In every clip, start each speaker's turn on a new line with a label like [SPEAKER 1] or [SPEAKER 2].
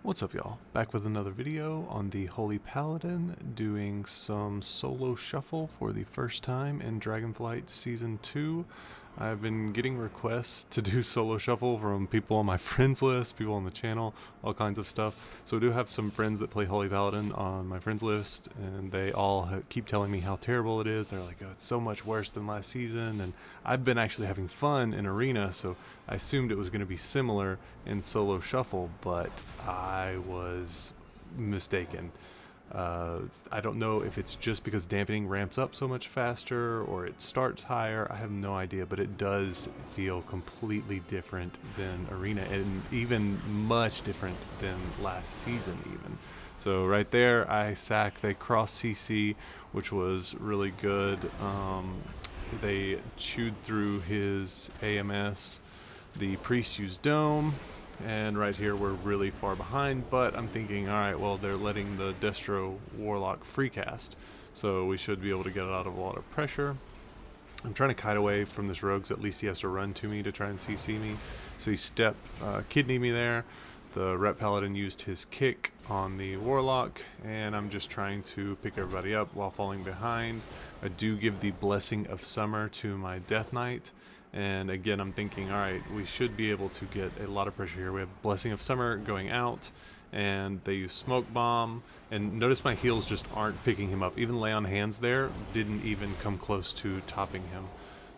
[SPEAKER 1] What's up, y'all? Back with another video on the Holy Paladin, doing some solo shuffle for the first time in Dragonflight Season 2. I've been getting requests to do solo shuffle from people on my friends list, people on the channel, all kinds of stuff. So I do have some friends that play Holy Paladin on my friends list, and they all keep telling me how terrible it is. They're like, oh, it's so much worse than last season, and I've been actually having fun in Arena, so I assumed it was going to be similar in solo shuffle, but I was mistaken. I don't know if it's just because dampening ramps up so much faster or it starts higher. I have no idea, but it does feel completely different than Arena, and even much different than last season even. So right there, I sacked. They cross CC, which was really good. They chewed through his AMS. The priest used Dome. And right here we're really far behind, but I'm thinking, alright, well, they're letting the Destro Warlock free cast, so we should be able to get it out of a lot of pressure. I'm trying to kite away from this rogue, so at least he has to run to me to try and CC me. So he kidney me there. The Ret Paladin used his kick on the Warlock, and I'm just trying to pick everybody up while falling behind. I do give the Blessing of Summer to my Death Knight. And again, I'm thinking, all right, we should be able to get a lot of pressure here. We have Blessing of Summer going out, and they use Smoke Bomb. And notice my heals just aren't picking him up. Even Lay on Hands there didn't even come close to topping him.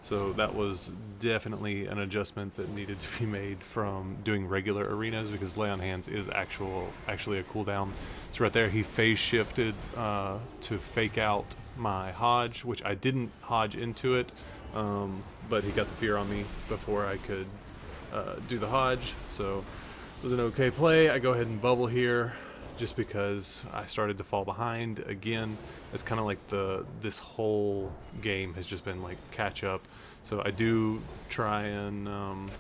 [SPEAKER 1] So that was definitely an adjustment that needed to be made from doing regular arenas, because Lay on Hands is actually a cooldown. So right there, he phase shifted to fake out my Hodge, which I didn't Hodge into it. But he got the fear on me before I could do the Hodge, so it was an okay play. I go ahead and bubble here just because I started to fall behind again. It's kind of like this whole game has just been like catch up. So I do try and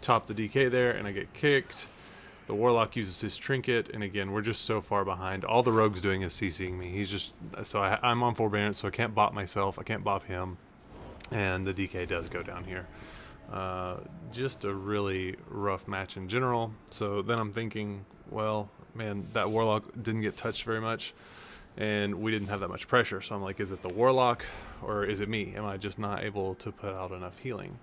[SPEAKER 1] top the DK there, and I get kicked. The Warlock uses his trinket, and again, we're just so far behind. All the Rogue's doing is CCing me. He's just, so I'm on forbearance, so I can't bop myself, I can't bop him. And the DK does go down here. Just a really rough match in general. So then I'm thinking, well, man, that Warlock didn't get touched very much, and we didn't have that much pressure. So I'm like, is it the Warlock or is it me? Am I just not able to put out enough healing?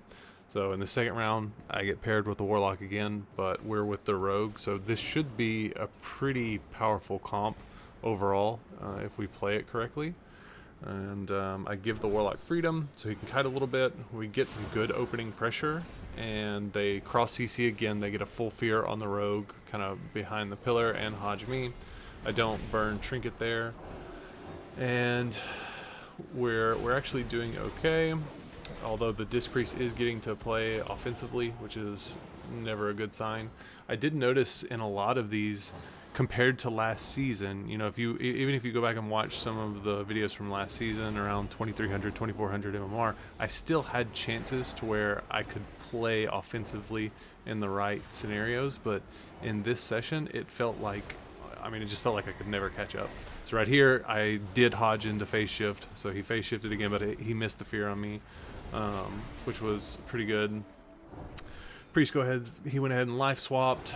[SPEAKER 1] So in the second round, I get paired with the Warlock again, but we're with the Rogue. So this should be a pretty powerful comp overall if we play it correctly. And I give the Warlock freedom so he can kite a little bit. We get some good opening pressure, and they cross CC again. They get a full fear on the Rogue, kind of behind the pillar, and Hodge me. I don't burn trinket there, and we're actually doing okay. Although the Disc Priest is getting to play offensively, which is never a good sign. I did notice in a lot of these, compared to last season, you know, even if you go back and watch some of the videos from last season around 2300, 2400 MMR, I still had chances to where I could play offensively in the right scenarios, but in this session, it felt like, it just felt like I could never catch up. So right here, I did Hodge into phase shift, so he phase shifted again, but he missed the fear on me, which was pretty good. Priest he went ahead and life swapped,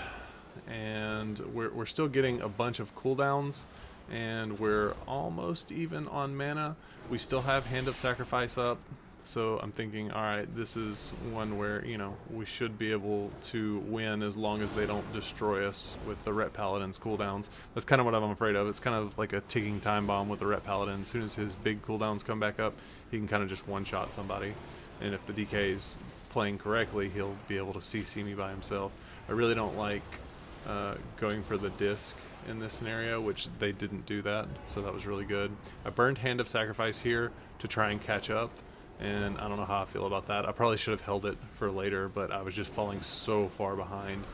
[SPEAKER 1] and we're still getting a bunch of cooldowns, and we're almost even on mana. We still have Hand of Sacrifice up, so I'm thinking, alright, this is one where, you know, we should be able to win as long as they don't destroy us with the Ret Paladin's cooldowns. That's kind of what I'm afraid of. It's kind of like a ticking time bomb with the Ret Paladin. As soon as his big cooldowns come back up, he can kind of just one-shot somebody, and if the DK is playing correctly, he'll be able to CC me by himself. I really don't like going for the disc in this scenario, which they didn't do that, so that was really good. I burned Hand of Sacrifice here to try and catch up, and I don't know how I feel about that. I probably should have held it for later, but I was just falling so far behind.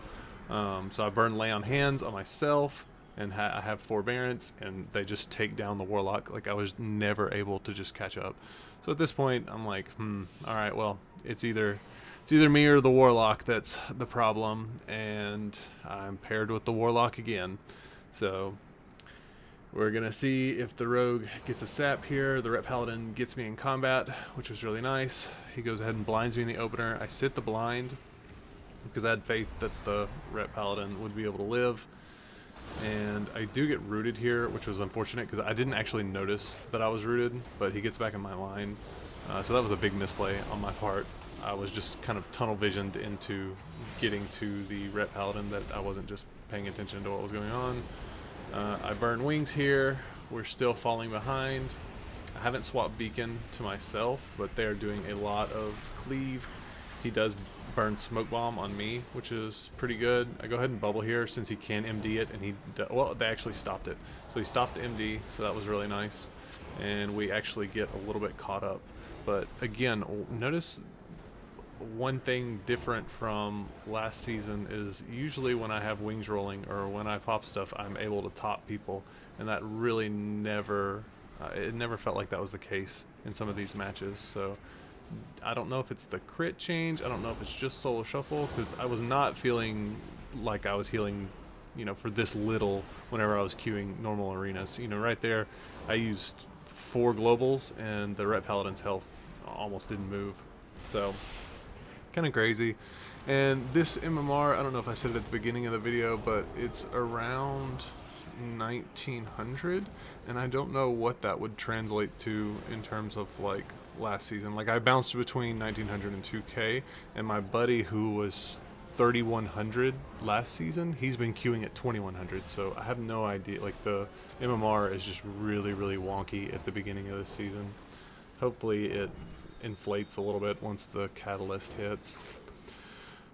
[SPEAKER 1] So I burned Lay on Hands on myself, and I have forbearance, and they just take down the Warlock. Like, I was never able to just catch up. So at this point, I'm like, alright, well, it's either me or the Warlock that's the problem, and I'm paired with the Warlock again. So we're gonna see if the Rogue gets a sap here. The Ret Paladin gets me in combat, which was really nice. He goes ahead and blinds me in the opener. I sit the blind, because I had faith that the Ret Paladin would be able to live. And I do get rooted here, which was unfortunate because I didn't actually notice that I was rooted, but he gets back in my line. So that was a big misplay on my part. I was just kind of tunnel visioned into getting to the Ret Paladin, that I wasn't just paying attention to what was going on. I burn wings here. We're still falling behind. I haven't swapped beacon to myself, but they're doing a lot of cleave. He does burn smoke bomb on me, which is pretty good. I go ahead and bubble here since he can MD it, and well, they actually stopped it. So he stopped the MD, so that was really nice. And we actually get a little bit caught up. But again, notice one thing different from last season is usually when I have wings rolling or when I pop stuff, I'm able to top people, and that really never, it never felt like that was the case in some of these matches. So I don't know if it's the crit change, I don't know if it's just solo shuffle, because I was not feeling like I was healing, you know, for this little whenever I was queuing normal arenas. You know, right there I used 4 globals and the Ret Paladin's health almost didn't move. So kind of crazy. And this MMR, I don't know if I said it at the beginning of the video, but it's around 1900, and I don't know what that would translate to in terms of like last season. Like I bounced between 1900 and 2k, and my buddy who was 3100 last season, he's been queuing at 2100, so I have no idea. Like the MMR is just really wonky at the beginning of this season. Hopefully it inflates a little bit once the catalyst hits.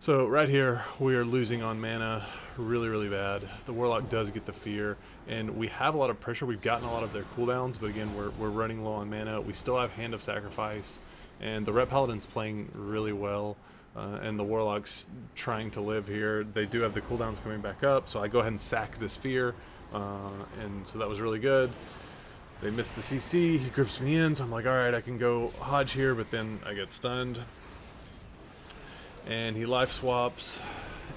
[SPEAKER 1] So right here we are losing on mana really bad. The Warlock does get the fear, and we have a lot of pressure. We've gotten a lot of their cooldowns, but again we're running low on mana. We still have Hand of Sacrifice, and the Ret Paladin's playing really well, and the Warlock's trying to live here. They do have the cooldowns coming back up, so I go ahead and sack this fear, and so that was really good. They missed the CC, he grips me in, so I'm like, alright, I can go Hodge here, but then I get stunned. And he life swaps,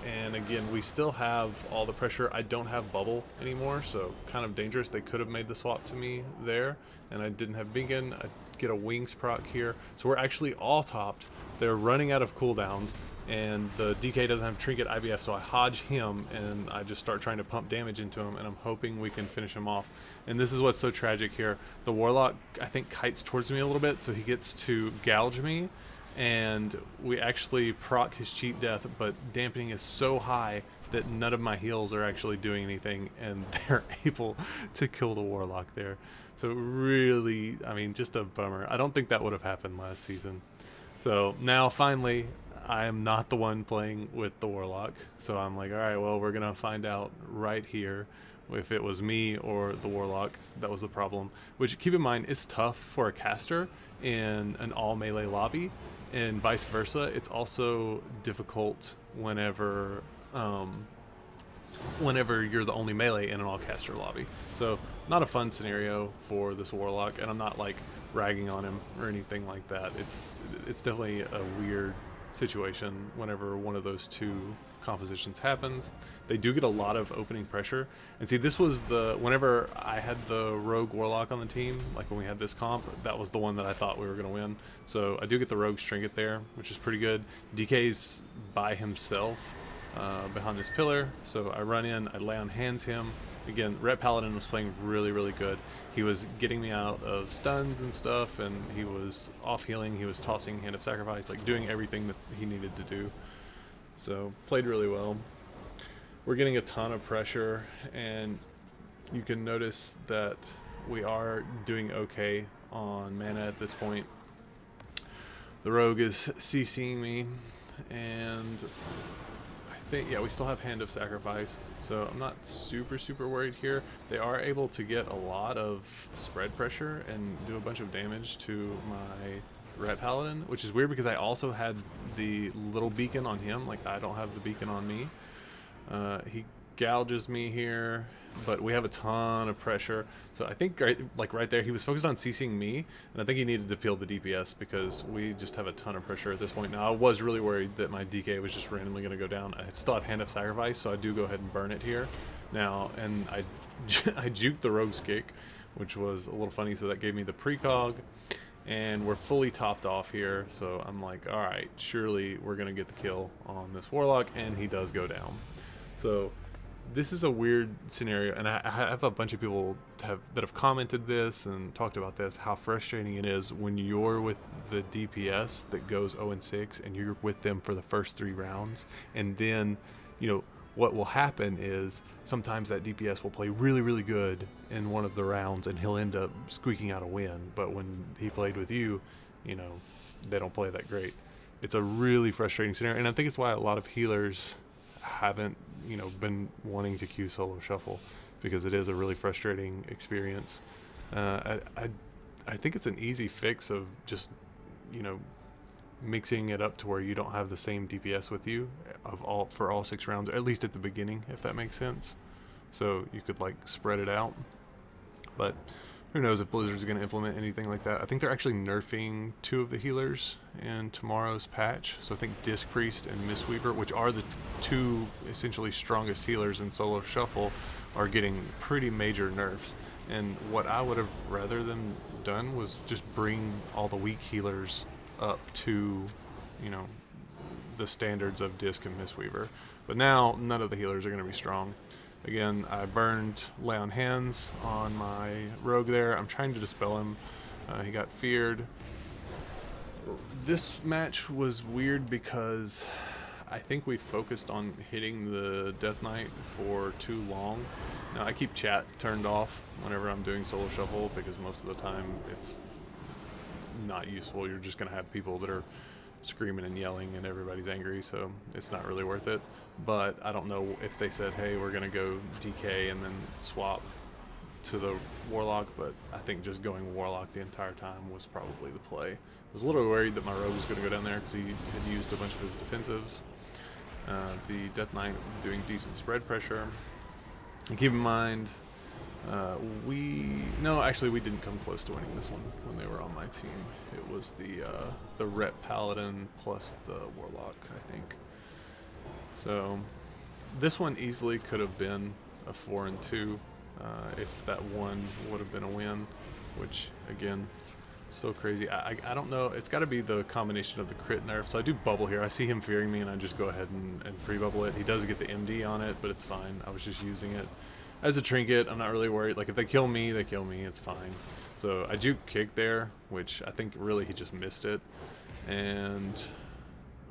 [SPEAKER 1] and again, we still have all the pressure. I don't have bubble anymore, so kind of dangerous. They could have made the swap to me there, and I didn't have beacon. I get a wings proc here, so we're actually all topped. They're running out of cooldowns, and the DK doesn't have trinket IBF, so I hodge him, and I just start trying to pump damage into him, and I'm hoping we can finish him off. And this is what's so tragic here. The Warlock, I think, kites towards me a little bit, so he gets to gouge me, and we actually proc his cheap death, but dampening is so high that none of my heals are actually doing anything, and they're able to kill the Warlock there. So really, I mean, just a bummer. I don't think that would have happened last season. So now finally I am not the one playing with the Warlock, so I'm like, alright, well, we're gonna find out right here if it was me or the Warlock that was the problem. Which, keep in mind, it's tough for a caster in an all melee lobby, and vice versa. It's also difficult whenever you're the only melee in an all caster lobby. So not a fun scenario for this Warlock, and I'm not like ragging on him or anything like that. It's definitely a weird situation whenever one of those two compositions happens. They do get a lot of opening pressure, and see, this was the, whenever I had the rogue Warlock on the team, like when we had this comp, that was the one that I thought we were going to win. So I do get the rogue trinket there, which is pretty good. DK's by himself behind this pillar, so I run in, I lay on hands him. Again, Ret Paladin was playing really good. He was getting me out of stuns and stuff, and he was off healing, he was tossing Hand of Sacrifice, like doing everything that he needed to do. So played really well. We're getting a ton of pressure, and you can notice that we are doing okay on mana at this point. The rogue is CCing me, and I think, yeah, we still have Hand of Sacrifice, so I'm not super worried here. They are able to get a lot of spread pressure and do a bunch of damage to my Ret Paladin, which is weird because I also had the little beacon on him. Like, I don't have the beacon on me. He gouges me here, but we have a ton of pressure. So I think right there, he was focused on CCing me, and I think he needed to peel the DPS because we just have a ton of pressure at this point. Now, I was really worried that my DK was just randomly going to go down. I still have Hand of Sacrifice, so I do go ahead and burn it here now, and I juked the rogue's kick, which was a little funny, so that gave me the precog. and we're fully topped off here. So I'm like, all right, surely we're gonna get the kill on this warlock, and he does go down. So this is a weird scenario, and I have a bunch of people that have commented this and talked about this, how frustrating it is when you're with the DPS that goes 0-6 and you're with them for the first 3 rounds, and then, you know, what will happen is sometimes that DPS will play really, really good in one of the rounds and he'll end up squeaking out a win, but when he played with you, you know, they don't play that great. It's a really frustrating scenario, and I think it's why a lot of healers haven't, you know, been wanting to queue solo shuffle, because it is a really frustrating experience. I think it's an easy fix of just, you know, mixing it up to where you don't have the same DPS with you for all 6 rounds, at least at the beginning, if that makes sense. So you could like spread it out, but who knows if Blizzard's going to implement anything like that. I think they're actually nerfing 2 of the healers in tomorrow's patch. So I think Disc Priest and Mistweaver, which are the 2 essentially strongest healers in solo shuffle, are getting pretty major nerfs. And what I would have rather than done was just bring all the weak healers up to, you know, the standards of Disc and Mistweaver. But now none of the healers are going to be strong. Again, I burned Lay on Hands on my rogue there. I'm trying to dispel him. He got feared. This match was weird because I think we focused on hitting the Death Knight for too long. Now, I keep chat turned off whenever I'm doing solo shuffle because most of the time it's not useful. You're just going to have people that are screaming and yelling and everybody's angry, so it's not really worth it. But I don't know if they said, hey, we're gonna go DK and then swap to the warlock, but I think just going warlock the entire time was probably the play. I was a little worried that my rogue was gonna go down there because he had used a bunch of his defensives. The Death Knight doing decent spread pressure. And keep in mind, actually we didn't come close to winning this one when they were on my team. It was the Rep Paladin plus the Warlock, I think. So this one easily could have been a 4-2 if that one would have been a win, which again, still crazy. I don't know, it's got to be the combination of the crit nerf. So I do bubble here. I see him fearing me and I just go ahead and pre-bubble it. He does get the MD on it, but it's fine. I was just using it as a trinket. I'm not really worried. Like, if they kill me, they kill me. It's fine. So I juke kick there, which I think really he just missed it. And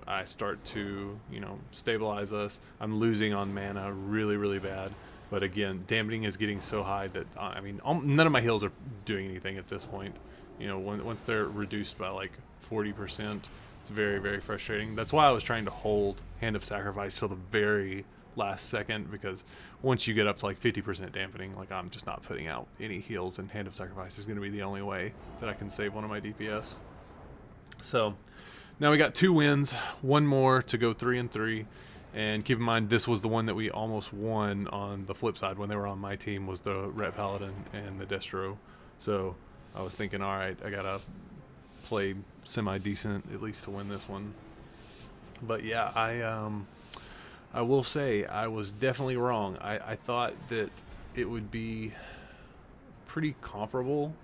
[SPEAKER 1] I start to, you know, stabilize us. I'm losing on mana really, really bad. But again, dampening is getting so high that, I mean, none of my heals are doing anything at this point. You know, once they're reduced by like 40%, it's very, very frustrating. That's why I was trying to hold Hand of Sacrifice till the very last second, because once you get up to like 50% dampening, like, I'm just not putting out any heals, and Hand of Sacrifice is going to be the only way that I can save one of my DPS. So now we got 2 wins, 1 more to go 3-3. And keep in mind, this was the one that we almost won on the flip side when they were on my team, was the Ret Paladin and the Destro. So I was thinking, all right, I gotta play semi-decent at least to win this one. But yeah, I will say I was definitely wrong. I thought that it would be pretty comparable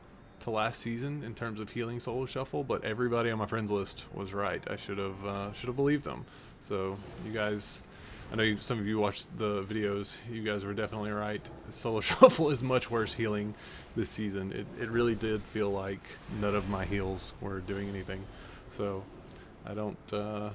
[SPEAKER 1] to last season in terms of healing solo shuffle, but everybody on my friends list was right. I should have believed them. So you guys, I know some of you watched the videos, you guys were definitely right. Solo shuffle is much worse healing this season. It really did feel like none of my heals were doing anything. So I don't know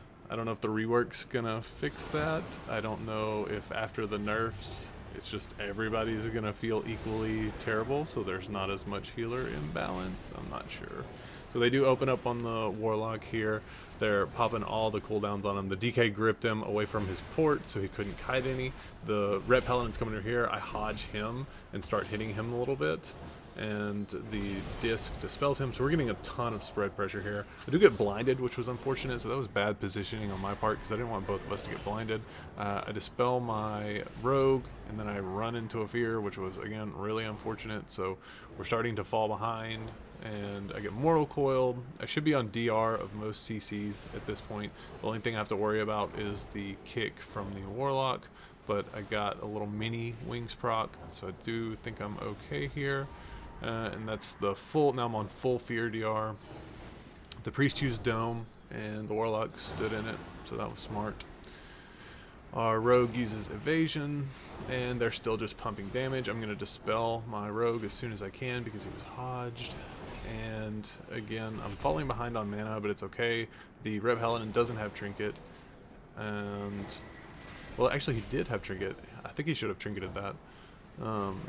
[SPEAKER 1] if the rework's gonna fix that. I don't know if after the nerfs it's just everybody's gonna feel equally terrible, so there's not as much healer imbalance. I'm not sure. So they do open up on the Warlock here. They're popping all the cooldowns on him. The DK gripped him away from his port, so he couldn't kite any. The Red Paladin's coming over here. I hodge him and start hitting him a little bit, and the disc dispels him. So we're getting a ton of spread pressure here. I do get blinded, which was unfortunate, so that was bad positioning on my part because I didn't want both of us to get blinded. I dispel my rogue, and then I run into a fear, which was, again, really unfortunate. So we're starting to fall behind, and I get Mortal Coiled. I should be on DR of most CCs at this point. The only thing I have to worry about is the kick from the Warlock, but I got a little mini Wings proc, so I do think I'm okay here. and that's the full. Now I'm on full fear DR. The priest used dome, and the warlock stood in it, so that was smart. Our rogue uses evasion, and they're still just pumping damage. I'm going to dispel my rogue as soon as I can because he was hodged. And again, I'm falling behind on mana, but it's okay. The Red Paladin doesn't have trinket, and well, actually he did have trinket. I think he should have trinketed that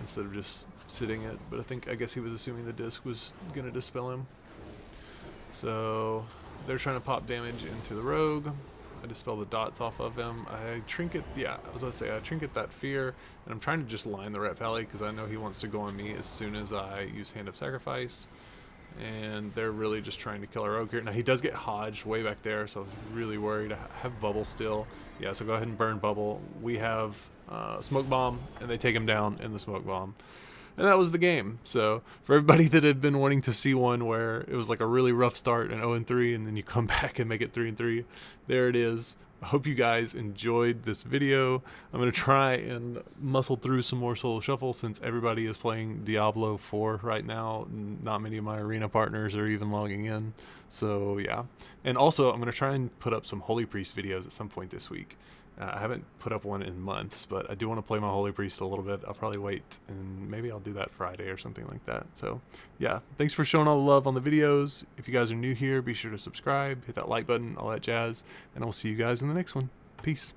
[SPEAKER 1] instead of just sitting it, but I guess he was assuming the disc was going to dispel him. So they're trying to pop damage into the rogue. I dispel the dots off of him. I trinket, yeah, I was going to say, I trinket that fear, and I'm trying to just line the Ret Pally because I know he wants to go on me as soon as I use Hand of Sacrifice. And they're really just trying to kill our rogue here. Now he does get hodged way back there, so I was really worried. I have bubble still. Yeah, so go ahead and burn bubble. We have smoke bomb, and they take him down in the smoke bomb. And that was the game. So for everybody that had been wanting to see one where it was like a really rough start and 0-3, and then you come back and make it 3-3, there it is. I hope you guys enjoyed this video. I'm going to try and muscle through some more solo shuffle since everybody is playing Diablo 4 right now. Not many of my arena partners are even logging in. So yeah. And also I'm going to try and put up some Holy Priest videos at some point this week. I haven't put up one in months, but I do want to play my Holy Priest a little bit. I'll probably wait, and maybe I'll do that Friday or something like that. So yeah, thanks for showing all the love on the videos. If you guys are new here, be sure to subscribe, hit that like button, all that jazz, and I'll see you guys in the next one. Peace.